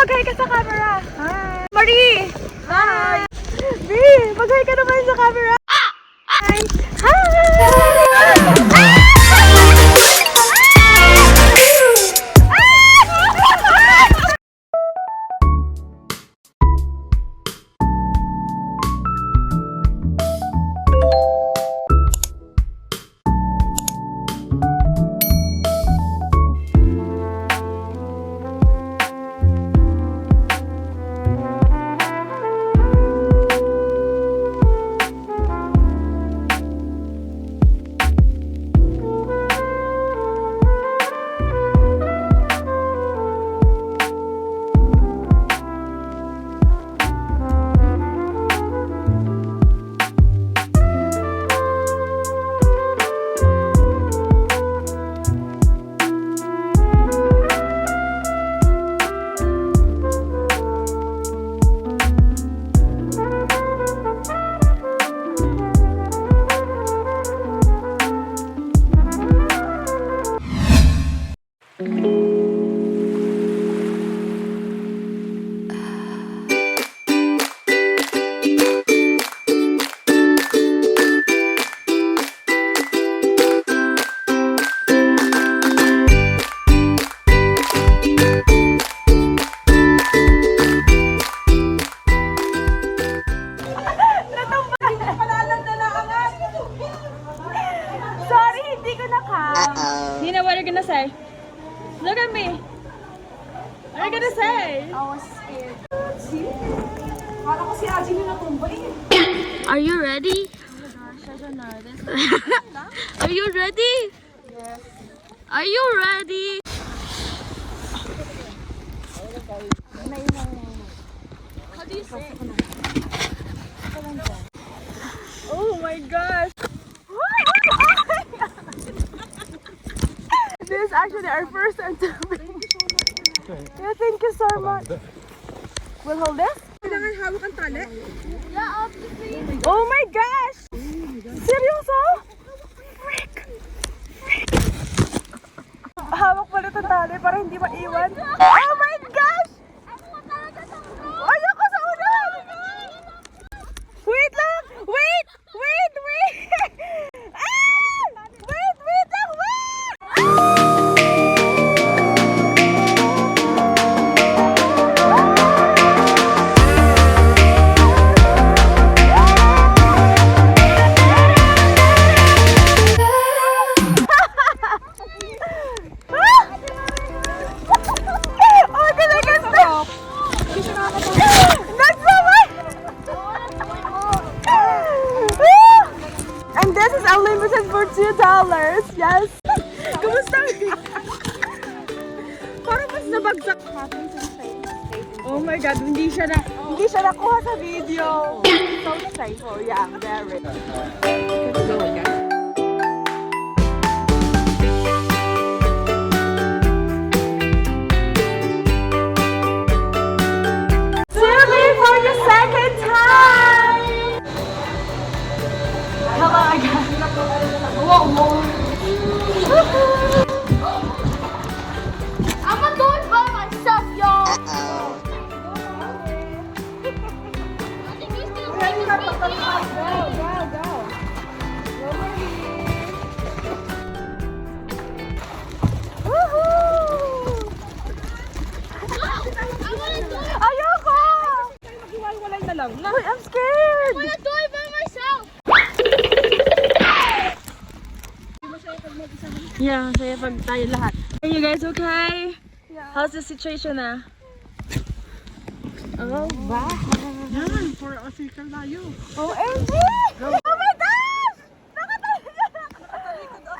Mag-hi ka sa camera. Hi. Marie! Hi! B! Mag-hi ka naman sa camera. Hi! Hi! Nina, what are you gonna say? Look at me. What are you gonna say? I was scared. Kala ko si Aji yung natumbay. Are you ready? Oh my gosh, I don't know. This Are you ready? Yes. Are you ready? How do you say it? Oh my gosh! This is actually our first time to Yeah, thank you so much. We'll hold this? Kailangan hawak ang tali? Yeah, obviously. Oh my gosh! Seryoso? Frick! Hawak pala ito tali para hindi maiwan. Oh my gosh! Ayoko sa ulan! Wait lang! Wait! Wait! Wait! Ah! Wait! Wait lang! Wait! And this is unlimited for $2. Yes. Kumusta? Parang mas nabagsak. Oh my God, hindi siya nakuha sa video. So safe. Oh yeah, very. Go again. Swimming for the second time. Hello again. Whoa. I'm gonna do it by myself, y'all. I think you still take this video. Go. Woohoo! I wanna do it. Ayoko! Kayo maghiwalay na lang. Uy, I'm scared! I wanna do it by myself. Yeah, saya pag tayo lahat. Are you guys okay? Yeah. How's the situation na? Oh, wow. Yan, for a circle layo. OMG! Oh my gosh! Nakatalikod ako.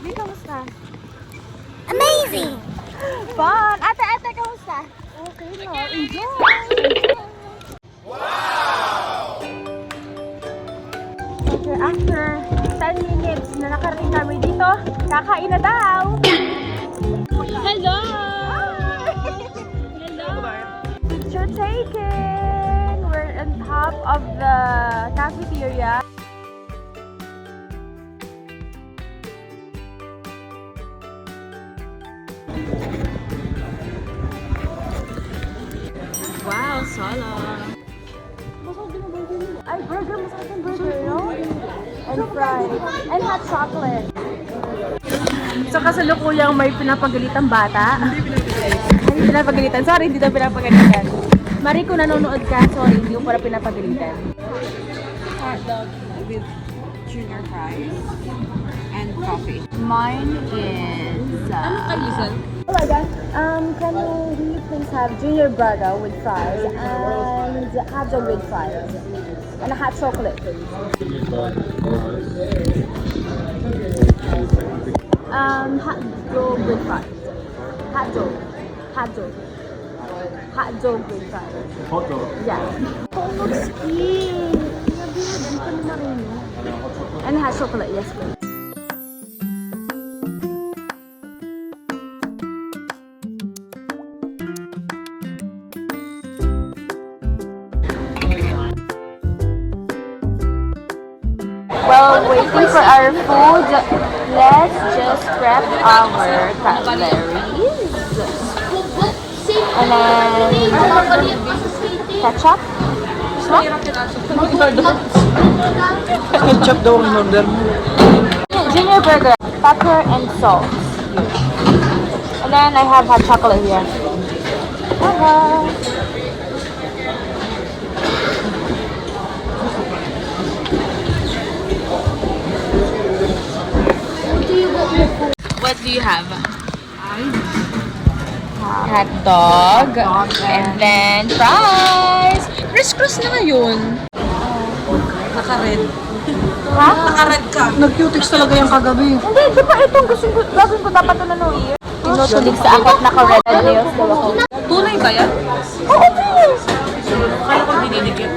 Di, kamusta? Amazing. Fun! Ate, kamusta? Okay na, enjoy. Okay, after 10 minutes na nakarating kami dito, kakain na daw! Hello. shaking! We're on top of the cafeteria. Wow, solo! Ay, burger. Masarap yung burger, no? And fries. And hot chocolate. So, kasalukuyang may pinapagalitang bata. Hindi pinapagalitan. Sorry, hindi daw pinapagalitan. Mari, kung nanonood ka, sorry, hindi mo pala pinapagalitan. Hot dog with junior fries and coffee. Mine is... can we please have junior burger with fries and hot dog with fries? And a hot chocolate, please. Hot dog with fries. Hot dog. Hot dog. Hot dog with fries. Hot dog. Yeah. Oh, looks cute. And hot chocolate, yes, please. While waiting for our food, let's just prep our cutleries. And then ketchup. Ketchup daw ang order mo. Junior burger, pepper and salt. And then I have hot chocolate here. What do you have? Hot dog, and then fries. Criss-cross na ngayon. Naka-red. Ha? Naka-red ka. Nag-cutix talaga yung kagabi. Hindi, di ba itong gagawin ko dapat ito na New Year? Tinutulig sa akot naka-red nails daw ako. Tunay ba yan? Oo, please! Kaya ko dininikip.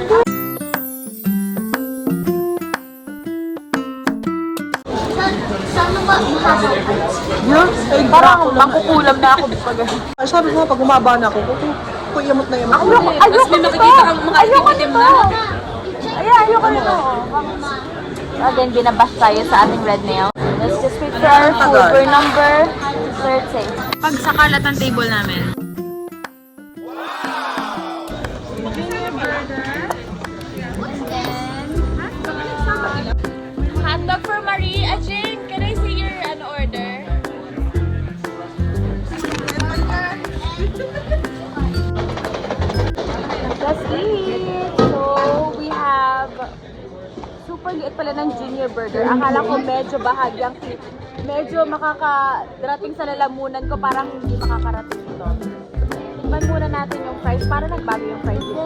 Parang mangkukulam na ako pag Ay, sabi ko nga, pag umaba na ako, iyamot na yamot. ayoko may makikita kang mga itim na. Ayoko nito. Again, binabash tayo sa ating red nail. Let's just wait for our food. We're number 13. Pag sa kalat ng table namin. Hot dog for Marie. Ajing, can I see your order? Let's eat! So, we have super liit pala ng junior burger. Akala ko medyo bahagyang medyo makakarating sa lalamunan ko, parang hindi makakarating ito. Tikman muna natin yung fries. Parang nagbago yung fries dito.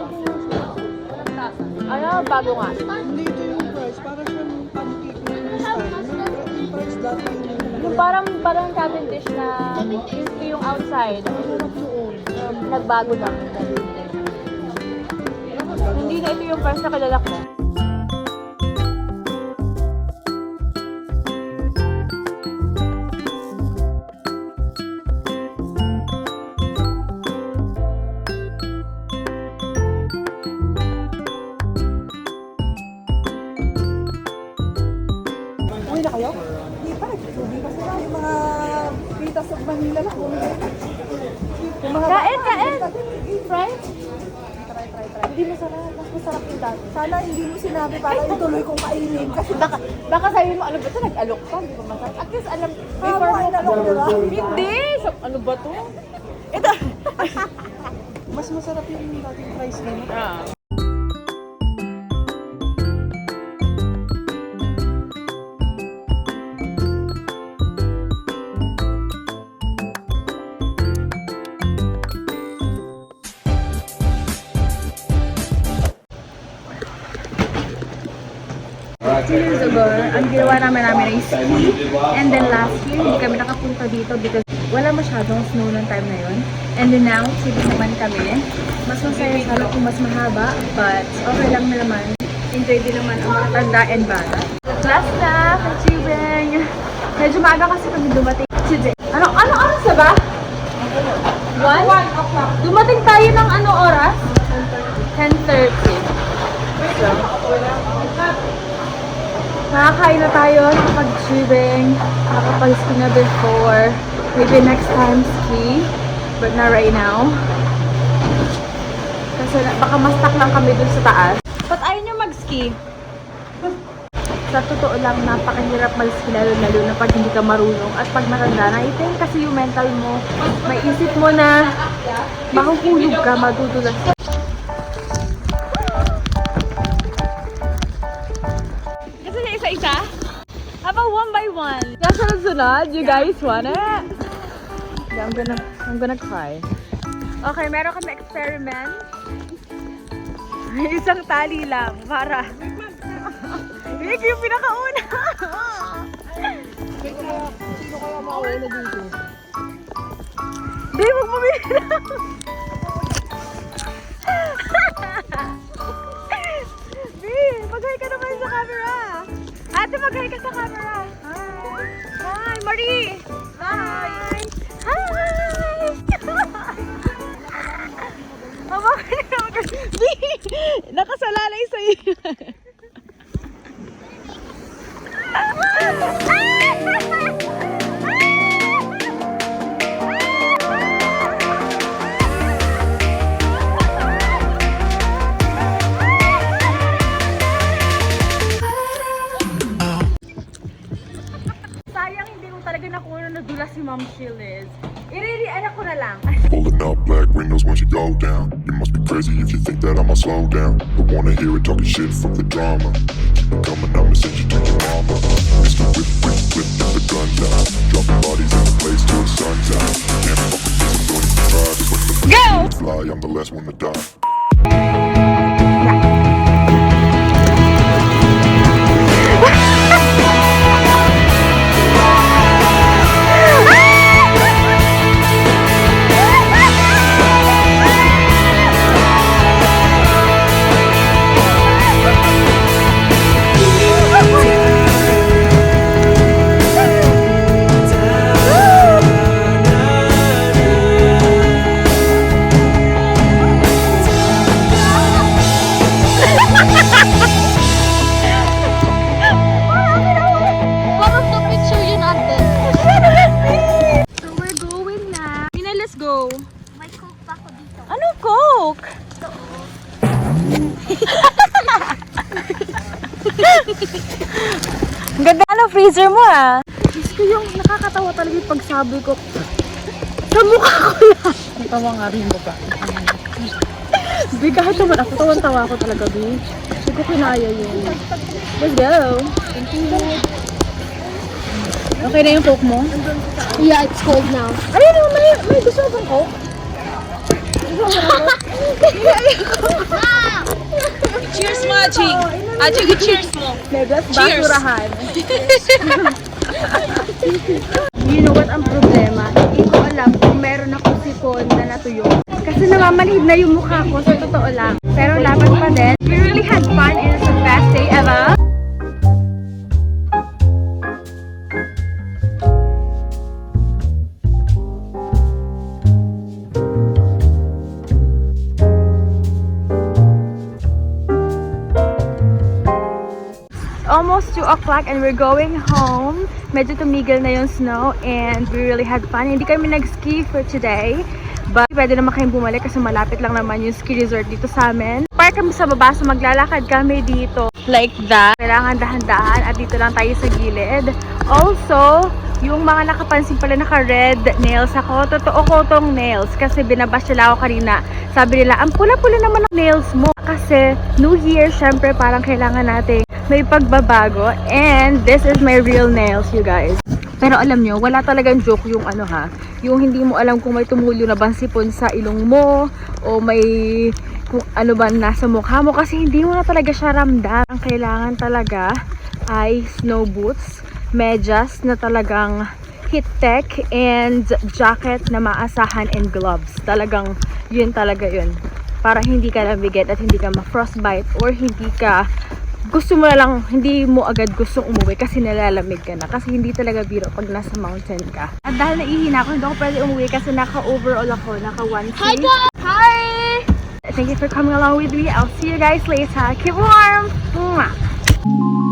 Ano? Bago nga. Hindi ito yung price, parang siyang pancake na style. Yung price dati Yung parang Cavendish na yung outside. Nagbago na. Hindi na ito yung fries na kilala ko. Uwi na kayo? Hindi pa, nagsusubi kasi lang yung mga pitas of Manila na bumili. Kain! Fries? Try. Hindi masarap, mas masarap yung dati. Sana hindi mo sinabi para ituloy kong kainin. Kasi Baka sabi mo, ano ba ito? Nag-alok pa, hindi ba masarap? At least alam, before mo inalok, di ba? Hindi! So, ano ba to? Mas masarap yung dating price na yun. Years ago, ang ginawa namin ay ski. And then last year, hindi kami nakapunta dito because wala masyadong snow ng time na yun. And then now, sige naman kami. Mas masaya sana kung mas mahaba, but okay lang na naman. Enjoy din naman ang mga tanda and bata. Last na, kachibeng. Medyo maaga kasi kami dumating today. Ano oras na ba? 1 o'clock. Dumating tayo ng ano oras? 10:30. So, nakakain na tayo, nakapag-tubing, nakapag-ski na before. Maybe next time ski, but not right now. Kasi baka ma-stuck lang kami dun sa taas. Ba't ayaw nyo mag-ski? Sa totoo lang, napakahirap mag-ski lalo na pag hindi ka marunong at pag matanda na. I think kasi yung mental mo, may isip mo na mahuhulog ka, madudulas. Gusto niya isa-isa? How about one by one? Yung sunod-sunod, you guys want it? Yeah, I'm gonna cry. Okay, meron kami experiment. Isang tali lang para Rick yung pinakauna. Sino kaya mauna dito? Di, huwag mo bilang. Di, mag-hi ka naman sa camera. Ate, mag-hi ka sa camera. Hi. Hi, Marie. Hi. Hi. Di, nakasalalay sa iyo. Sayang hindi ko talaga nakuha na dula si Ma'am Shiliz. Iririan ko na lang. Pulling up black windows when she go down. You must be crazy if you think that I'ma slow down. But wanna hear it talking shit, fuck the drama. Keep it coming, I'ma send you to your mama. Mr. Whip, whip, whip, get the guns out. Dropping bodies in the place till the sun's out. Can't fuck with this, I'm going to try. Just like the Go! fly, I'm the last one to die. What of the picture you not there? So we're going na. Tina, let's go. May coke pa ako dito. Ano Coke? Ang ganda ng freezer mo ah. Diyos ko yung nakakatawa talaga yung pagsabi ko. Sa mukha ko lang. Natawa nga rin mo ba? Bi, kahit naman ako, tawan-tawa ako talaga, Bi. Hindi ko kinaya yun. Let's go. Okay na yung Coke mo? Yeah, it's cold now. Ano yun? May gusto mo bang Coke? Cheers mo, Aching. Aching, cheers mo. Megas Cheers. basurahan. You know what ang problema? Hindi ko alam kung meron akong sipon na natuyo. Kasi namamanhid na yung mukha ko, sa totoo lang. Pero laban pa din. We really had fun and it's the best day ever. Almost 2 o'clock and we're going home. Medyo tumigil na yung snow and we really had fun. Hindi kami nag-ski for today. But pwede naman kayong bumalik kasi malapit lang naman yung ski resort dito sa amin. Park kami sa baba so maglalakad kami dito. Like that. Kailangan dahan-dahan at dito lang tayo sa gilid. Also, yung mga nakapansin pala naka-red nails ako. Totoo ko tong nails kasi binabash nila ako kanina. Sabi nila, ang pula-pula naman ang nails mo. Kasi New Year, syempre parang kailangan natin may pagbabago. And this is my real nails, you guys. Pero alam nyo, wala talagang joke yung ano ha. Yung hindi mo alam kung may tumulo na bang sipon sa ilong mo o may kung ano ba nasa mukha mo kasi hindi mo na talaga siya ramdam. Ang kailangan talaga ay snow boots, medyas na talagang heat tech and jacket na maasahan and gloves. Talagang yun talaga yun. Para hindi ka nabigit at hindi ka ma-frostbite or hindi ka gusto mo na lang, hindi mo agad gustong umuwi kasi nalalamig ka na. Kasi hindi talaga biro pag nasa mountain ka. At dahil naihina ako, hindi ako pwede umuwi kasi naka-overall ako, naka-onesie. Hi guys! Hi! Thank you for coming along with me. I'll see you guys later. Keep warm. Mwah.